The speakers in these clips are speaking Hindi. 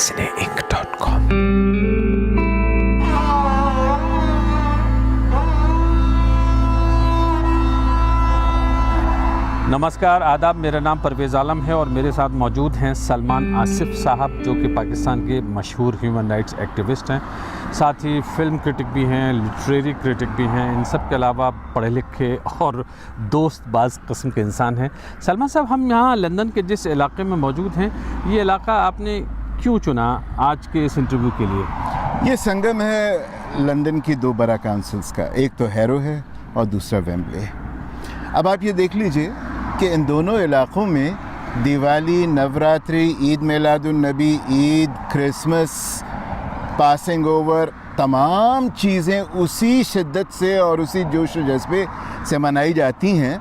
cineinc.com। नमस्कार, आदाब। मेरा नाम परवेज़ आलम है और मेरे साथ मौजूद हैं सलमान आसिफ साहब, जो कि पाकिस्तान के मशहूर ह्यूमन राइट्स एक्टिविस्ट हैं। साथ ही फिल्म क्रिटिक भी हैं, लिटरेरी क्रिटिक भी हैं। इन सब के अलावा पढ़े लिखे और दोस्तबाज किस्म के इंसान हैं। सलमान साहब, हम यहाँ लंदन के जिस इलाके में मौजूद हैं, ये इलाका आपने क्यों चुना आज के इस इंटरव्यू के लिए? ये संगम है लंदन की दो बड़ा काउंसिल्स का, एक तो हैरो है और दूसरा वेम्बले। अब आप ये देख लीजिए कि इन दोनों इलाक़ों में दिवाली, नवरात्रि, ईद मिलादुन्नबी, ईद, क्रिसमस, पासिंग ओवर, तमाम चीज़ें उसी शिद्दत से और उसी जोश व जज्बे से मनाई जाती हैं।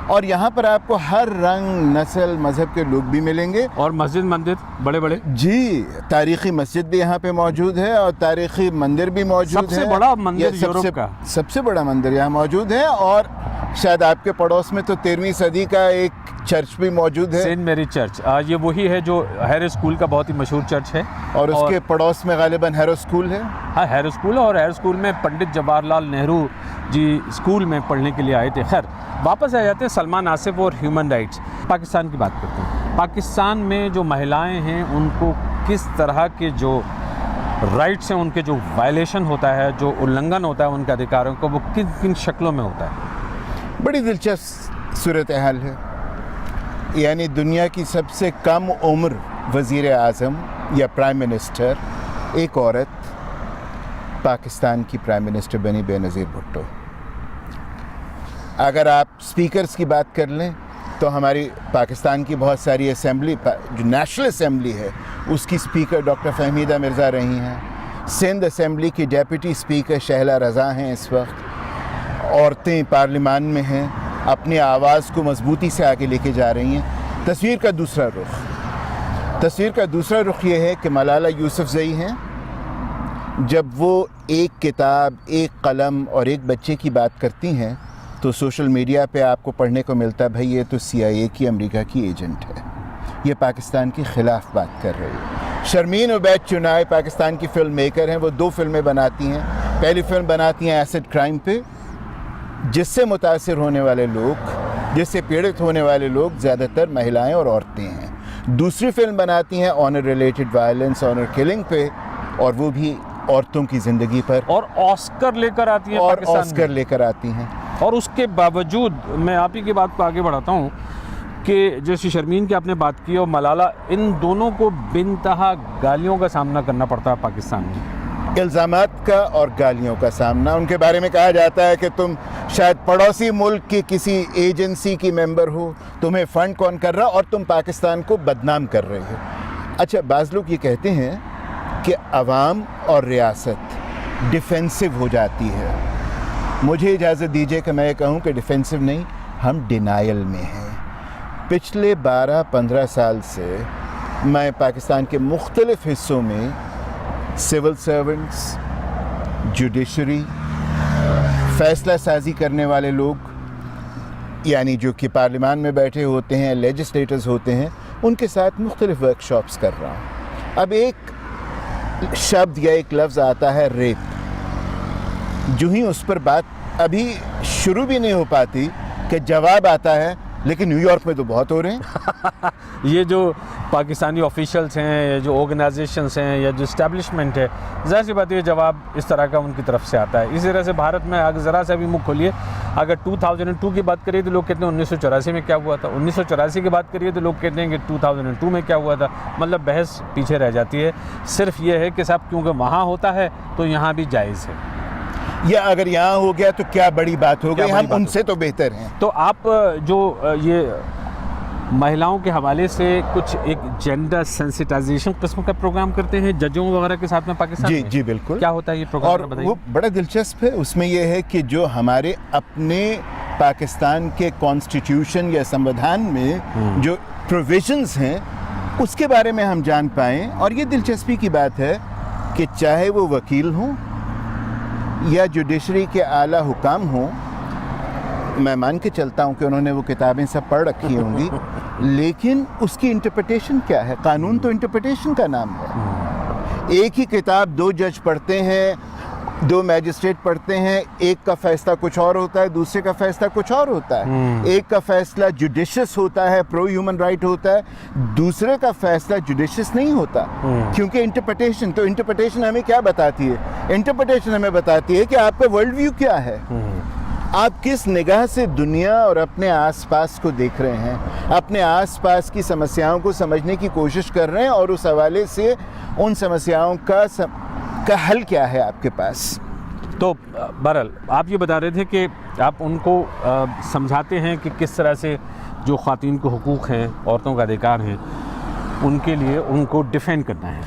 और यहाँ पर आपको हर रंग, नस्ल, मज़हब के लोग भी मिलेंगे। और मस्जिद, मंदिर बड़े बड़े, जी, तारीख़ी मस्जिद भी यहाँ पे मौजूद है और तारीख़ी मंदिर भी मौजूद है। सबसे बड़ा मंदिर यूरोप का, सबसे बड़ा मंदिर यहाँ मौजूद है। और शायद आपके पड़ोस में तो 13वीं सदी का एक चर्च भी मौजूद है, सेंट मैरी चर्च। ये वही है जो हैरो स्कूल का बहुत ही मशहूर चर्च है। और उसके पड़ोस में गालिबन हैरो स्कूल है। हाँ, हैरो स्कूल। और हैरो स्कूल में पंडित जवाहरलाल नेहरू जी स्कूल में पढ़ने के लिए आए थे। खैर, वापस आ जाते हैं सलमान आसिफ और ह्यूमन राइट्स। पाकिस्तान की बात करते हैं। पाकिस्तान में जो महिलाएं हैं, उनको किस तरह के जो राइट्स हैं, उनके जो वायलेशन होता है, जो उल्लंघन होता है उनके अधिकारों को, वो किन किन शक्लों में होता है? बड़ी दिलचस्प सूरत हाल है। यानी दुनिया की सबसे कम उम्र वज़ीर आज़म या प्राइम मिनिस्टर, एक औरत, पाकिस्तान की प्राइम मिनिस्टर बनी बेनज़ीर भुट्टो। अगर आप स्पीकर्स की बात कर लें तो हमारी पाकिस्तान की बहुत सारी असेंबली, जो नेशनल असेंबली है, उसकी स्पीकर डॉक्टर फ़हमीदा मिर्ज़ा रही हैं। सिंध असेंबली की डेप्यूटी स्पीकर शहला रज़ा हैं। इस वक्त औरतें पार्लियामान में हैं, अपनी आवाज़ को मजबूती से आगे लेके जा रही हैं। तस्वीर का दूसरा रुख ये है कि मलाला यूसुफ़ज़ई हैं। जब वो एक किताब, एक कलम और एक बच्चे की बात करती हैं तो सोशल मीडिया पे आपको पढ़ने को मिलता है, भाई ये तो CIA की, अमेरिका की एजेंट है, ये पाकिस्तान के ख़िलाफ़ बात कर रही है। शर्मीन उबैद चुनाई पाकिस्तान की फ़िल्म मेकर हैं। वो 2 फिल्में बनाती हैं। पहली फ़िल्म बनाती हैं एसिड क्राइम पे, जिससे मुतासिर होने वाले लोग, जिससे पीड़ित होने वाले लोग ज़्यादातर महिलाएं और औरतें हैं। दूसरी फिल्म बनाती हैं honour related violence, honour killing पे, और वो भी औरतों की ज़िंदगी पर। और ऑस्कर लेकर आती हैं, और ऑस्कर लेकर आती हैं। और उसके बावजूद मैं आप ही की बात को आगे बढ़ाता हूँ कि जैसे शर्मीन की आपने बात की और मलाला, इन दोनों को बेनतहा गालियों का सामना करना पड़ता है पाकिस्तान में। इल्ज़ामात का और गालियों का सामना। उनके बारे में कहा जाता है कि तुम शायद पड़ोसी मुल्क की किसी एजेंसी की मेंबर हो, तुम्हें फ़ंड कौन कर रहा, और तुम पाकिस्तान को बदनाम कर रहे हो। अच्छा, बाज़ लोग ये कहते हैं कि अवाम और रियासत डिफेंसिव हो जाती है। मुझे इजाज़त दीजिए कि मैं ये कहूँ कि डिफेंसिव नहीं, हम डिनायल में हैं। पिछले 12-15 साल से मैं पाकिस्तान के मुख्तलिफ़ हिस्सों में सिविल सर्वेंट्स, जुडिशरी, फ़ैसला साजी करने वाले लोग, यानी जो कि पार्लियामान में बैठे होते हैं, लेजिस्लेटर्स होते हैं, उनके साथ मुख्तलिफ़ वर्कशॉप्स कर रहा हूँ। अब एक शब्द या एक लफ्ज़ आता है रेप। जो ही उस पर बात अभी शुरू भी नहीं हो पाती कि जवाब आता है, लेकिन न्यूयॉर्क में तो बहुत हो रहे हैं। ये जो पाकिस्तानी ऑफिशियल्स हैं, या जो ऑर्गेनाइजेशंस हैं, या जो इस्टेब्लिशमेंट है, ज़ाहिर सी बात है जवाब इस तरह का उनकी तरफ से आता है। इसी तरह से भारत में अगर ज़रा सा भी मुँह खोलिए, अगर 2002 की बात करिए तो लोग कहते हैं 1984 में क्या हुआ था, 1984 की बात करिए तो लोग कहते हैं कि 2002 में क्या हुआ था। मतलब बहस पीछे रह जाती है। सिर्फ ये है कि साहब क्योंकि वहाँ होता है तो यहाँ भी जायज़ है, या अगर यहाँ हो गया तो क्या बड़ी बात हो गई, हम उनसे तो बेहतर हैं। तो आप जो ये महिलाओं के हवाले से कुछ एक जेंडर सेंसिटाइजेशन किस्म का प्रोग्राम करते हैं जजों वगैरह के साथ में पाकिस्तान जी में? जी बिल्कुल। क्या होता है ये प्रोग्राम? और वो बड़ा दिलचस्प है। उसमें ये है कि जो हमारे अपने पाकिस्तान के कॉन्स्टिट्यूशन या संविधान में जो प्रोविजंस हैं, उसके बारे में हम जान पाएँ। और ये दिलचस्पी की बात है कि चाहे वो वकील हों या जुडिशरी के आला हुकाम हों, मैं मान के चलता हूँ कि उन्होंने वो किताबें सब पढ़ रखी होंगी, लेकिन उसकी इंटरप्रिटेशन क्या है? कानून तो इंटरप्रिटेशन का नाम है। एक ही किताब 2 जज पढ़ते हैं, 2 मैजिस्ट्रेट पढ़ते हैं, एक का फैसला कुछ और होता है, दूसरे का फैसला कुछ और होता है। एक का फैसला जुडिशियस होता है, प्रो ह्यूमन राइट होता है, दूसरे का फैसला जुडिशियस नहीं होता, क्योंकि इंटरप्रिटेशन। तो इंटरप्रिटेशन हमें क्या बताती है? इंटरप्रिटेशन हमें बताती है कि आपका वर्ल्ड व्यू क्या है, आप किस निगाह से दुनिया और अपने आसपास को देख रहे हैं, अपने आसपास की समस्याओं को समझने की कोशिश कर रहे हैं, और उस हवाले से उन समस्याओं का हल क्या है आपके पास। तो बहरहाल आप ये बता रहे थे कि आप उनको समझाते हैं कि किस तरह से जो ख़वातीन के हुकूक़ हैं, औरतों का अधिकार हैं, उनके लिए उनको डिफेंड करना है।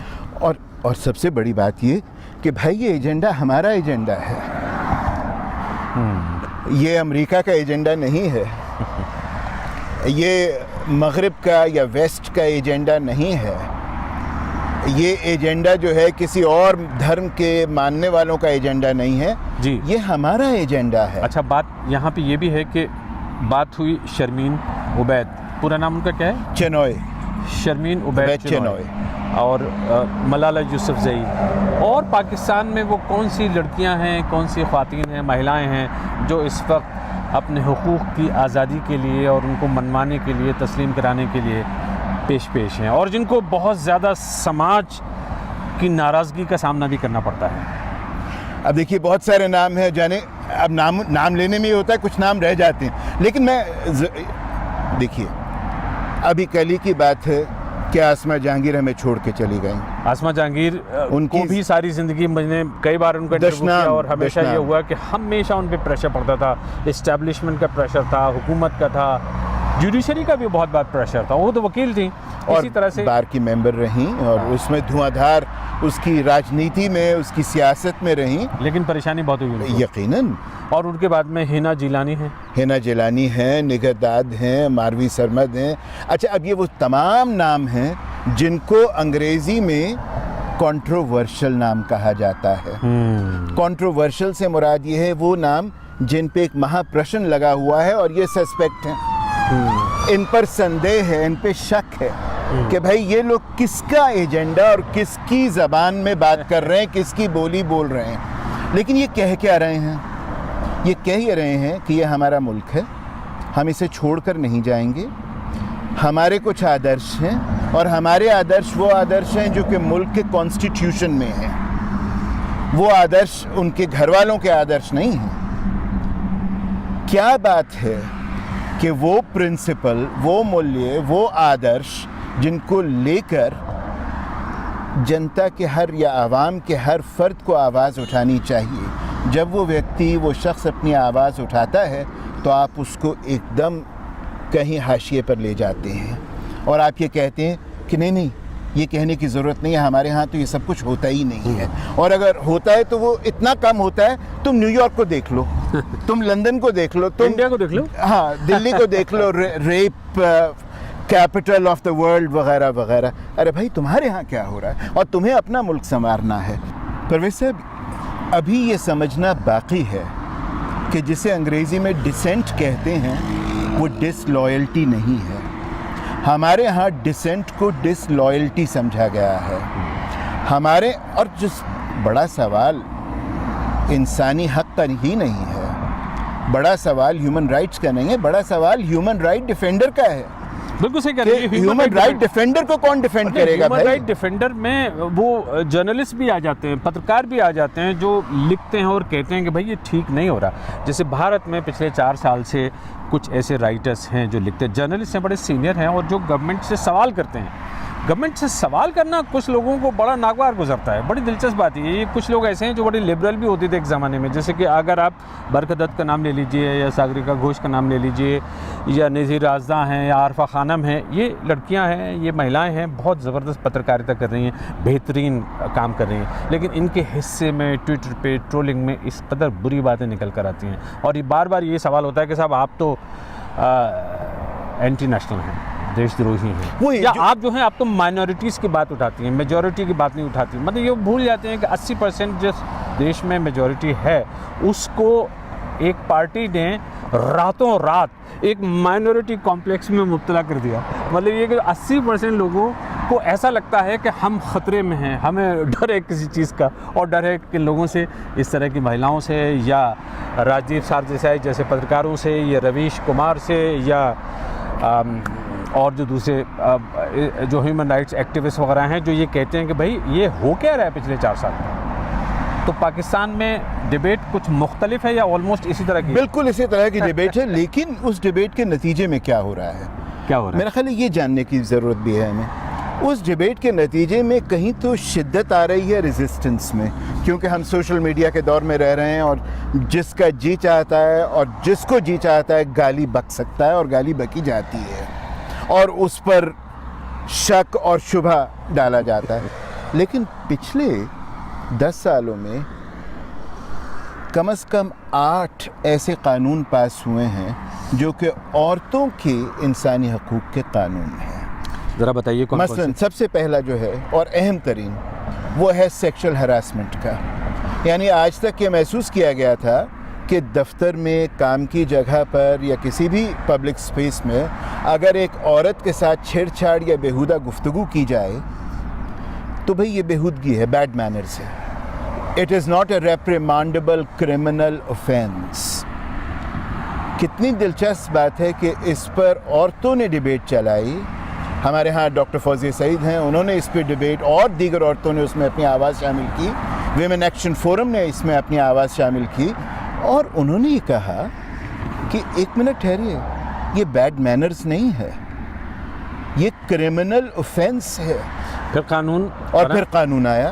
और सबसे बड़ी बात ये कि भाई ये एजेंडा हमारा एजेंडा है, ये अमेरिका का एजेंडा नहीं है, ये मगरिब का या वेस्ट का एजेंडा नहीं है, ये एजेंडा जो है किसी और धर्म के मानने वालों का एजेंडा नहीं है जी, ये हमारा एजेंडा है। अच्छा, बात यहाँ पे ये भी है कि बात हुई शर्मीन उबैद, पूरा नाम उनका क्या है? चेनॉय, शर्मीन उबैद चेनॉय, और मलाला यूसुफजई, और पाकिस्तान में वो कौन सी लड़कियां हैं, कौन सी ख़वातीन हैं, महिलाएं हैं जो इस वक्त अपने हुकूक़ की आज़ादी के लिए और उनको मनवाने के लिए, तस्लीम कराने के लिए पेश हैं, और जिनको बहुत ज़्यादा समाज की नाराज़गी का सामना भी करना पड़ता है। अब देखिए बहुत सारे नाम हैं, जाने अब नाम लेने में ही होता है, कुछ नाम रह जाते हैं, लेकिन देखिए अभी कल ही की बात है कि आसमा जहांगीर हमें छोड़ के चली गई। आसमा जहांगीर उनको भी सारी ज़िंदगी मैंने कई बार उनका इंटरव्यू किया, और हमेशा ये हुआ कि हमेशा उन पर प्रेशर पड़ता था, इस्टेब्लिशमेंट का प्रेशर था, हुकूमत का था, जुडिशरी का भी बहुत बार प्रेशर था। वो तो वकील थी, इसी तरह से बार की मेंबर रहीं, और उसमें धुआंधार उसकी राजनीति में, उसकी सियासत में रहीं, लेकिन परेशानी बहुत हुई यकीनन। और उनके बाद में हिना जिलानी है, निगहदाद हैं, मारवी सरमद हैं। अच्छा, अब ये वो तमाम नाम हैं जिनको अंग्रेज़ी में कंट्रोवर्शियल नाम कहा जाता है। कंट्रोवर्शियल से मुराद ये है वो नाम जिन पे एक महाप्रश्न लगा हुआ है और ये सस्पेक्ट हैं, इन पर संदेह है, इन पे शक है कि भाई ये लोग किसका एजेंडा और किसकी ज़बान में बात कर रहे हैं, किसकी बोली बोल रहे हैं। लेकिन ये कह क्या रहे हैं? ये कह ही रहे हैं कि ये हमारा मुल्क है, हम इसे छोड़कर नहीं जाएंगे, हमारे कुछ आदर्श हैं, और हमारे आदर्श वो आदर्श हैं जो कि मुल्क के कॉन्स्टिट्यूशन में हैं। वो आदर्श उनके घर वालों के आदर्श नहीं हैं। क्या बात है कि वो प्रिंसिपल, वो मूल्य, वो आदर्श जिनको लेकर जनता के हर या आवाम के हर फर्द को आवाज़ उठानी चाहिए, जब वो व्यक्ति, वो शख्स अपनी आवाज़ उठाता है तो आप उसको एकदम कहीं हाशिए पर ले जाते हैं, और आप ये कहते हैं कि नहीं, ये कहने की ज़रूरत नहीं है, हमारे यहाँ तो ये सब कुछ होता ही नहीं है, और अगर होता है तो वो इतना कम होता है। तुम न्यूयॉर्क को देख लो, तुम लंदन को देख लो, तुम इंडिया को देख लो, हाँ, दिल्ली को देख लो, rape capital of the world वगैरह वगैरह। अरे भाई, तुम्हारे यहाँ क्या हो रहा है, और तुम्हें अपना मुल्क संवारना है। परवेज़ साहब, अभी ये समझना बाकी है कि जिसे अंग्रेज़ी में डिसेंट कहते हैं वो डिसलॉयल्टी नहीं है। हमारे यहाँ डिसेंट को डिसलॉयल्टी समझा गया है हमारे, और जो बड़ा सवाल इंसानी हक़ का ही नहीं है, बड़ा सवाल ह्यूमन राइट्स का नहीं है, बड़ा सवाल ह्यूमन राइट डिफेंडर का है। बिल्कुल सही कह रहे हैं। ह्यूमन राइट डिफेंडर को कौन डिफेंड करेगा भाई? ह्यूमन राइट डिफेंडर में वो जर्नलिस्ट भी आ जाते हैं, पत्रकार भी आ जाते हैं, जो लिखते हैं और कहते हैं कि भाई ये ठीक नहीं हो रहा। जैसे भारत में पिछले 4 साल से कुछ ऐसे राइटर्स हैं जो लिखते हैं, जर्नलिस्ट हैं, बड़े सीनियर हैं, और जो गवर्नमेंट से सवाल करते हैं। गवर्नमेंट से सवाल करना कुछ लोगों को बड़ा नागवार गुजरता है। बड़ी दिलचस्प बात है ये। कुछ लोग ऐसे हैं जो बड़े लिबरल भी होते थे एक ज़माने में, जैसे कि अगर आप बरकत का नाम ले लीजिए, या सागरिका घोष का नाम ले लीजिए, या नज़ीर राजदा हैं, या आरफा खानम हैं। ये लड़कियां हैं, ये महिलाएं हैं, बहुत ज़बरदस्त पत्रकारिता कर रही हैं, बेहतरीन काम कर रही हैं, लेकिन इनके हिस्से में ट्विटर पे ट्रोलिंग में इस कदर बुरी बातें निकल कर आती हैं। और ये बार बार ये सवाल होता है कि साहब आप तो एंटी नेशनल हैं, देशद्रोही हैं, या आप जो हैं आप तो माइनॉरिटीज़ की बात उठाती हैं, मेजॉरिटी की बात नहीं उठाती। मतलब ये भूल जाते हैं कि 80% जिस देश में मेजॉरिटी है उसको एक पार्टी ने रातों रात एक माइनॉरिटी कॉम्प्लेक्स में मुब्तला कर दिया। मतलब ये कि 80% लोगों को ऐसा लगता है कि हम ख़तरे में हैं, हमें डर है किसी चीज़ का, और डर है कि लोगों से, इस तरह की महिलाओं से, या राजीव सारदेसाई जैसे पत्रकारों से, या रवीश कुमार से, या और जो दूसरे जो ह्यूमन राइट्स एक्टिविस्ट वगैरह हैं, जो ये कहते हैं कि भाई ये हो क्या रहा है पिछले 4 साल में। तो पाकिस्तान में डिबेट कुछ मुख्तलिफ है या ऑलमोस्ट इसी तरह की? बिल्कुल इसी तरह की डिबेट है, लेकिन उस डिबेट के नतीजे में क्या हो रहा है, क्या हो रहा है? मेरा ख्याल है ये जानने की ज़रूरत भी है हमें। उस डिबेट के नतीजे में कहीं तो शिद्दत आ रही है रेजिस्टेंस में, क्योंकि हम सोशल मीडिया के दौर में रह रहे हैं और जिसका जी चाहता है और जिसको जी चाहता है गाली बक सकता है और गाली बकी जाती है और उस पर शक और शुबा डाला जाता है। लेकिन पिछले 10 सालों में कम से कम 8 ऐसे कानून पास हुए हैं जो कि औरतों के इंसानी हकूक़ के कानून हैं। ज़रा बताइए कौन कौन मसलन सबसे पहला जो है और अहम तरीन वो है सेक्सुअल हरासमेंट का। यानी आज तक ये महसूस किया गया था कि दफ्तर में, काम की जगह पर या किसी भी पब्लिक स्पेस में अगर एक औरत के साथ छेड़छाड़ या बेहुदा गुफ्तगू की जाए तो भाई ये बेहूदगी है, बैड मैनर्स है। It is not a reprimandable criminal offence. कितनी दिलचस्प बात है कि इस पर औरतों ने डिबेट चलाई। हमारे यहाँ डॉक्टर फौजिया सईद हैं, उन्होंने इस पर डिबेट, और दीगर औरतों ने उसमें अपनी आवाज़ शामिल की। विमेन एक्शन फोरम ने इसमें अपनी आवाज़ शामिल की और उन्होंने ये कहा कि एक मिनट ठहरिए, ये बैड मैनर्स नहीं है, ये क्रिमिनल ऑफेंस है। फिर कानून, और फिर कानून आया।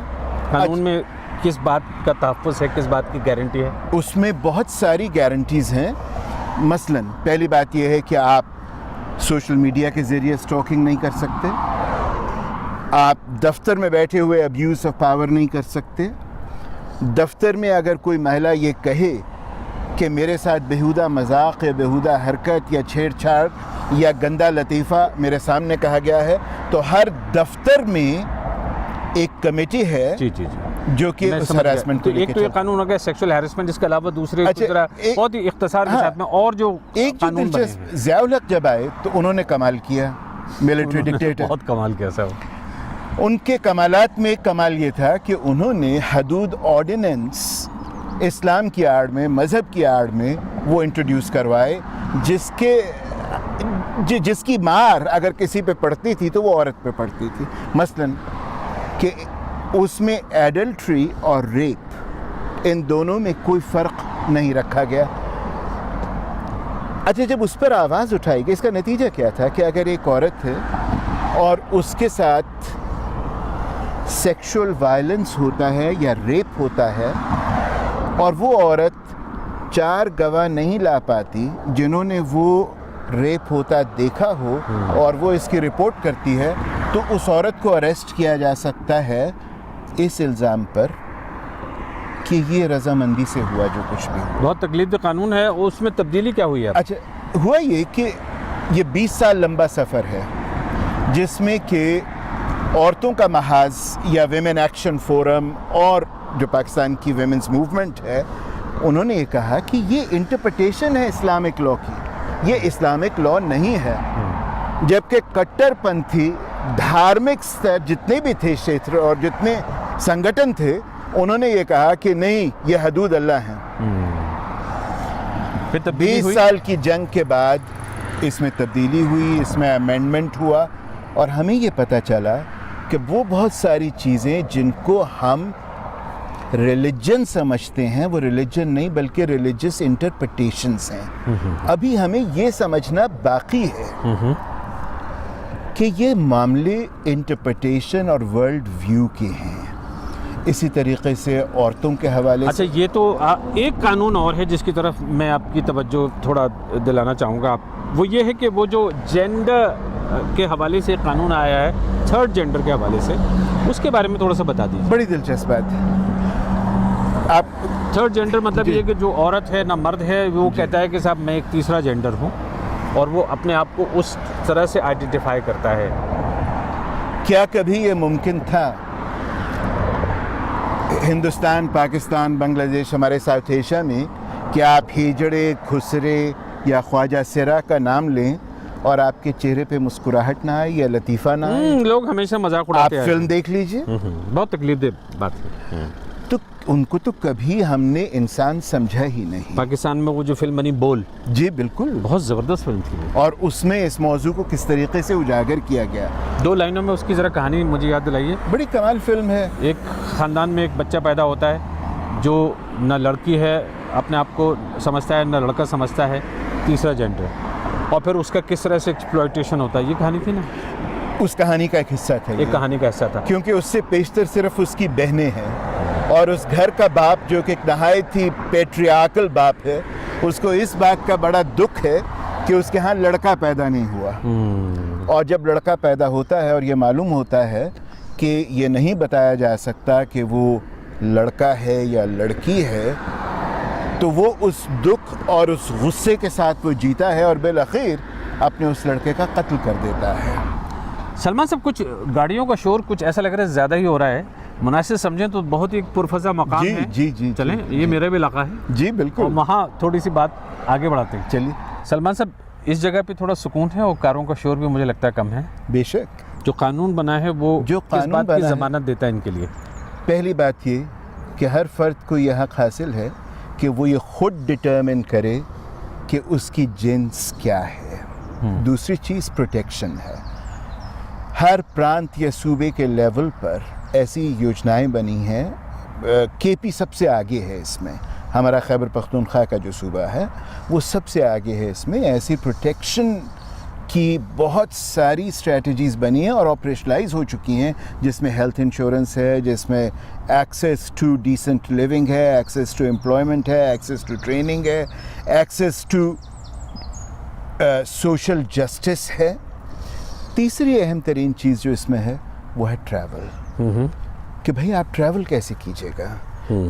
कानून में किस बात का तहफ़्फ़ुज़ है, किस बात की गारंटी है? उसमें बहुत सारी गारंटीज़ हैं। मसलन पहली बात यह है कि आप सोशल मीडिया के ज़रिए स्टॉकिंग नहीं कर सकते, आप दफ्तर में बैठे हुए अब्यूज़ ऑफ पावर नहीं कर सकते। दफ्तर में अगर कोई महिला ये कहे कि मेरे साथ बेहुदा मजाक या बेहुदा हरकत या छेड़छाड़ या गंदा लतीफ़ा मेरे सामने कहा गया है, तो हर दफ्तर में एक कमेटी है जी जी जी, जो कि उस हरासमेंट को एक तो ये कानून हो गया सेक्सुअल हैरेसमेंट, जिसके अलावा दूसरे बहुत ही इख्तिसार के साथ में और जो एक जो दिलचस्प, ज़िया-उल हक जब आए तो उन्होंने कमाल किया, मिलिट्री डिक्टेटर, बहुत कमाल किया साहब। उनके कमालात में एक कमाल ये था कि उन्होंने हदूद ऑर्डिनेंस इस्लाम की आड़ में, मज़हब की आड़ में वो इंट्रोड्यूस करवाए, जिसकी मार अगर किसी पे पड़ती थी तो वो औरत पे पड़ती थी। मसलन कि उसमें एडल्ट्री और रेप, इन दोनों में कोई फ़र्क नहीं रखा गया। अच्छा, जब उस पर आवाज़ उठाई गई, इसका नतीजा क्या था कि अगर एक औरत है और उसके साथ सेक्सुअल वायलेंस होता है या रेप होता है और वो औरत 4 गवाह नहीं ला पाती जिन्होंने वो रेप होता देखा हो और वो इसकी रिपोर्ट करती है, तो उस औरत को अरेस्ट किया जा सकता है इस इल्ज़ाम पर कि ये रजामंदी से हुआ जो कुछ भी हुआ। बहुत तकलीफ कानून है। उसमें तब्दीली क्या हुई है? अच्छा, हुआ ये कि ये 20 साल लंबा सफ़र है जिसमें कि औरतों का महाज या विमेन एक्शन फोरम और जो पाकिस्तान की विमेंस मूवमेंट है, उन्होंने ये कहा कि ये इंटरप्रिटेशन है इस्लामिक लॉ की, ये इस्लामिक लॉ नहीं है। जबकि कट्टरपंथी धार्मिक स्तर जितने भी थे क्षेत्र और जितने संगठन थे, उन्होंने ये कहा कि नहीं, ये हदूद अल्लाह हैं। फिर 20 साल की जंग के बाद इसमें तब्दीली हुई, इसमें अमेंडमेंट हुआ और हमें ये पता चला कि वो बहुत सारी चीज़ें जिनको हम रिलीजन समझते हैं, वो रिलीजन नहीं बल्कि रिलीजियस इंटरप्रिटेशंस हैं। अभी हमें ये समझना बाकी है कि ये मामले इंटरप्रिटेशन और वर्ल्ड व्यू के हैं। इसी तरीके से औरतों के हवाले अच्छा, ये तो एक कानून और है जिसकी तरफ मैं आपकी तवज्जो थोड़ा दिलाना चाहूँगा। वो ये है कि वो जो जेंडर के हवाले से कानून आया है, 3rd जेंडर के हवाले से, उसके बारे में थोड़ा सा बता दीजिए। बड़ी दिलचस्प बात है। आप 3rd जेंडर मतलब ये कि जो औरत है ना मर्द है, वो कहता है कि साहब मैं एक तीसरा जेंडर हूँ और वो अपने आप को उस तरह से आइडेंटिफाई करता है। क्या कभी ये मुमकिन था हिंदुस्तान, पाकिस्तान, बांग्लादेश, हमारे साउथ एशिया में कि आप हिजड़े, खुसरे या ख्वाजा सिरा का नाम लें और आपके चेहरे पे मुस्कुराहट ना आए या लतीफ़ा ना आए? लोग हमेशा मजाक आप उड़ाते हैं। फिल्म देख लीजिए, बहुत तकलीफ दे बात है। तो उनको तो कभी हमने इंसान समझा ही नहीं। पाकिस्तान में वो जो फिल्म बनी बोल, जी बिल्कुल, बहुत ज़बरदस्त फिल्म थी वो। और उसमें इस मौजू को किस तरीके से उजागर किया गया, 2 लाइनों में उसकी ज़रा कहानी मुझे याद दिलाइए। बड़ी कमाल फिल्म है। एक ख़ानदान में एक बच्चा पैदा होता है जो न लड़की है, अपने आप को समझता है, न लड़का समझता है, तीसरा जेंडर, और फिर उसका किस तरह से एक्सप्लॉयटेशन होता है। ये कहानी थी ना, उस कहानी का एक हिस्सा था ये। एक कहानी का हिस्सा था। क्योंकि उससे पेशतर सिर्फ उसकी बहनें हैं और उस घर का बाप जो कि एक नहायत ही पेट्रियार्कल बाप है, उसको इस बात का बड़ा दुख है कि उसके यहाँ लड़का पैदा नहीं हुआ। और जब लड़का पैदा होता है और ये मालूम होता है कि ये नहीं बताया जा सकता कि वो लड़का है या लड़की है, तो वो उस दुख और उस गुस्से के साथ वो जीता है और बिलाखिर अपने उस लड़के का कत्ल कर देता है। सलमान साहब, कुछ गाड़ियों का शोर कुछ ऐसा लग रहा है ज़्यादा ही हो रहा है। मुनासिब समझें तो बहुत ही पुरफज़ा मकाम जी, है। जी, जी, चलें, जी, ये मेरा भी इलाका है जी और बिल्कुल, वहाँ थोड़ी सी बात आगे बढ़ाते हैं। चलिए। सलमान साहब, इस जगह पे थोड़ा सुकून है और कारों का शोर भी मुझे लगता है कम है। बेशक, जो कानून बना है वो जो किस कानून बात की बना है- ज़मानत देता है इनके लिए? पहली बात ये कि हर फर्द को यह हक हासिल है कि वो ये खुद डिटर्मिन करे कि उसकी जिन्स क्या है। दूसरी चीज़ प्रोटेक्शन है। हर प्रांत या सूबे के लेवल पर ऐसी योजनाएं बनी हैं। केपी सबसे आगे है इसमें, हमारा खैबर पख्तूनख्वा का जो सूबा है वो सबसे आगे है इसमें। ऐसी प्रोटेक्शन की बहुत सारी स्ट्रेटजीज़ बनी हैं और ऑपरेशनलाइज हो चुकी हैं, जिसमें हेल्थ इंश्योरेंस है, जिसमें एक्सेस टू डिसेंट लिविंग है, एक्सेस टू एम्प्लॉयमेंट है, एक्सेस टू ट्रेनिंग है, एक्सेस टू सोशल जस्टिस है। तीसरी अहम तरीन चीज़ जो इसमें है वो है ट्रैवल, कि भाई आप ट्रैवल कैसे कीजिएगा,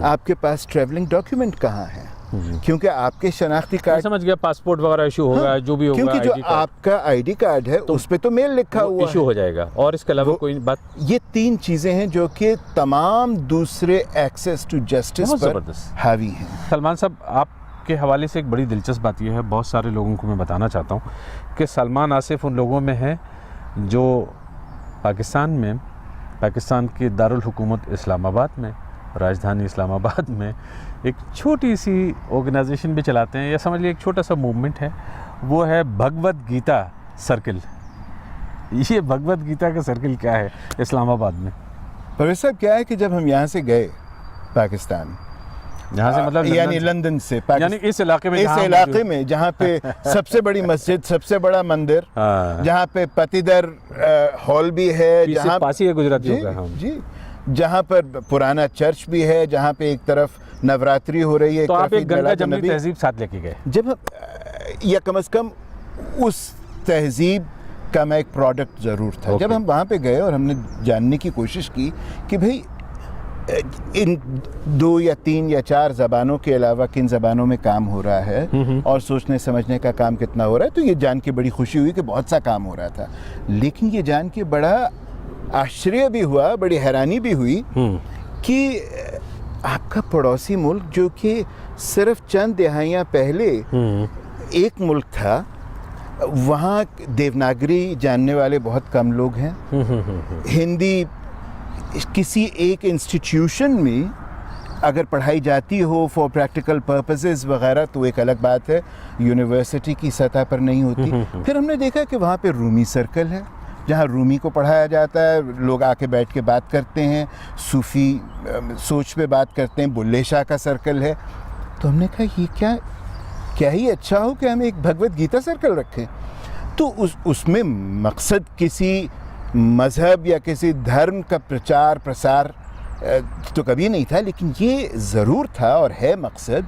आपके पास ट्रैवलिंग डॉक्यूमेंट कहाँ है, क्योंकि आपके शनाख्ती मैं कार्ड, समझ गया, पासपोर्ट वगैरह इशू होगा, हाँ, जो भी होगा, क्योंकि जो ID कार्ड, आपका आईडी कार्ड है उस पे तो मेल लिखा वो हुआ इशू है। हो जाएगा। और इसके अलावा कोई बात? ये 3 चीज़ें हैं जो कि तमाम दूसरे एक्सेस टू जस्टिस बहुत पर ज़बरदस्त। हावी हैं। सलमान साहब, आपके हवाले से एक बड़ी दिलचस्प बात यह है, बहुत सारे लोगों को मैं बताना चाहता हूँ कि सलमान आसिफ उन लोगों में है जो पाकिस्तान की दारुल हुकूमत इस्लामाबाद में, राजधानी इस्लामाबाद में एक छोटी सी ऑर्गेनाइजेशन भी चलाते हैं, या समझ लीजिए एक छोटा सा मूवमेंट है, वो है भगवद गीता सर्किल। ये भगवद गीता का सर्किल क्या है इस्लामाबाद में? परवेज साहब, क्या है कि जब हम यहाँ से गए पाकिस्तान, यहाँ से मतलब यानी लंदन लंदन से यानी इस इलाके में, इस जहाँ इलाके मौजूद- में जहाँ पे सबसे बड़ी मस्जिद, सबसे बड़ा मंदिर, हाँ। जहाँ पे पतिदर हॉल भी है, पीछे जहाँ पास ही है गुजरातियों जी, का। हाँ। जी, जहाँ पर पुराना चर्च भी है, जहाँ पे एक तरफ नवरात्रि हो रही है, तो आप तरफ एक ईद गंगा मिलाद जमनी नबी। तहजीब साथ लेके गए। जब या कम से कम उस तहजीब का मैं एक प्रोडक्ट ज़रूर था। जब हम वहाँ पे गए और हमने जानने की कोशिश की कि भाई इन 2 या 3 या 4 ज़बानों के अलावा किन ज़बानों में काम हो रहा है और सोचने समझने का काम कितना हो रहा है, तो ये जान के बड़ी खुशी हुई कि बहुत सा काम हो रहा था। लेकिन ये जान के बड़ा आश्चर्य भी हुआ, बड़ी हैरानी भी हुई कि आपका पड़ोसी मुल्क, जो कि सिर्फ चंद दहाइयाँ पहले एक मुल्क था, वहाँ देवनागरी जानने वाले बहुत कम लोग हैं। हिंदी किसी एक इंस्टीट्यूशन में अगर पढ़ाई जाती हो फॉर प्रैक्टिकल पर्पसेस वगैरह तो एक अलग बात है, यूनिवर्सिटी की सतह पर नहीं होती। फिर हमने देखा कि वहाँ पे रूमी सर्कल है, जहाँ रूमी को पढ़ाया जाता है, लोग आके बैठ के बात करते हैं, सूफ़ी सोच पे बात करते हैं। बुल्ले शाह का सर्कल है। तो हमने कहा ये क्या ही अच्छा हो कि हम एक भगवद गीता सर्कल रखें। तो उसमें मकसद किसी मज़हब या किसी धर्म का प्रचार प्रसार तो कभी नहीं था, लेकिन ये ज़रूर था और है मकसद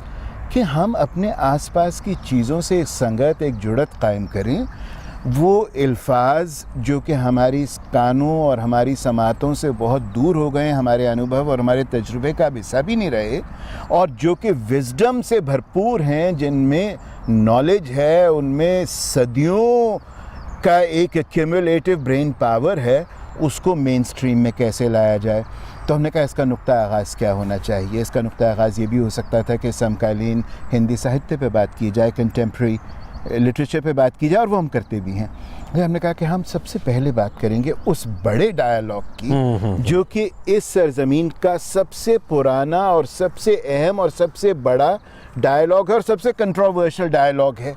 कि हम अपने आसपास की चीज़ों से एक संगत, एक जुड़त कायम करें। वो अल्फाज जो कि हमारी कानों और हमारी समातों से बहुत दूर हो गए, हमारे अनुभव और हमारे तजुर्बे का हिस्सा भी नहीं रहे, और जो कि विजडम से भरपूर हैं, जिनमें नॉलेज है, उनमें सदियों का एक एक्यूमुलेटिव ब्रेन पावर है, उसको मेन स्ट्रीम में कैसे लाया जाए। तो हमने कहा इसका नुक्ता आगाज़ क्या होना चाहिए। इसका नुक्ता आगाज़ ये भी हो सकता था कि समकालीन हिंदी साहित्य पे बात की जाए, कंटेम्प्रेरी लिटरेचर पे बात की जाए, और वो हम करते भी हैं। फिर हमने कहा कि हम सबसे पहले बात करेंगे उस बड़े डायलॉग की जो कि इस सरजमीन का सबसे पुराना और सबसे अहम और सबसे बड़ा डायलॉग है और सबसे कंट्रोवर्शियल डायलॉग है,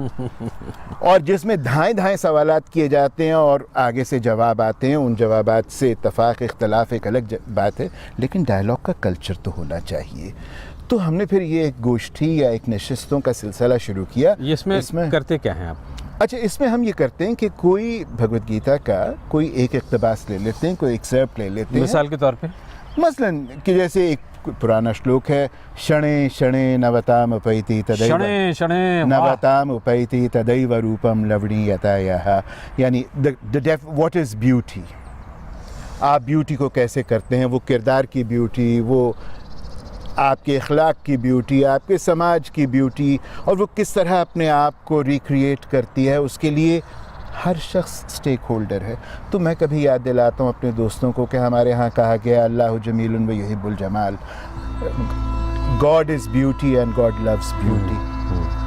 और जिसमें धाएं सवालात किए जाते हैं और आगे से जवाब आते हैं। उन जवाबात से इत्तफाक इख्तलाफ एक अलग बात है, लेकिन डायलॉग का कल्चर तो होना चाहिए। तो हमने फिर ये एक गोष्ठी या एक नशिस्तों का सिलसिला शुरू किया। इसमें करते क्या हैं आप? अच्छा, इसमें हम ये करते हैं कि कोई भगवद गीता का कोई एक इक़्तिबास ले लेते हैं, कोई एक्सेप्ट ले लेते हैं। मिसाल के तौर पे मसलन कि जैसे एक पुराना श्लोक है, शणे शणे नवताम उपैति तदैव नवताम उपैति तदैव रूपम लवणीयतायाः, यानी व्हाट इज़ ब्यूटी। आप ब्यूटी को कैसे करते हैं? वो किरदार की ब्यूटी, वो आपके अखलाक की ब्यूटी, आपके समाज की ब्यूटी, और वो किस तरह अपने आप को रिक्रिएट करती है, उसके लिए हर शख्स स्टेक होल्डर है। तो मैं कभी याद दिलाता हूँ अपने दोस्तों को कि हमारे यहाँ कहा गया अल्लाह जमीलुन व युहिब्बुल जमाल, God is beauty and God loves beauty.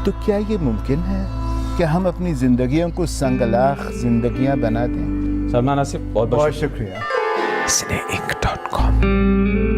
तो क्या ये मुमकिन है कि हम अपनी ज़िंदगियों को संगलाख ज़िंदगियाँ बना दें? सलमान आसिफ, बहुत बहुत शुक्रिया। cineinc.com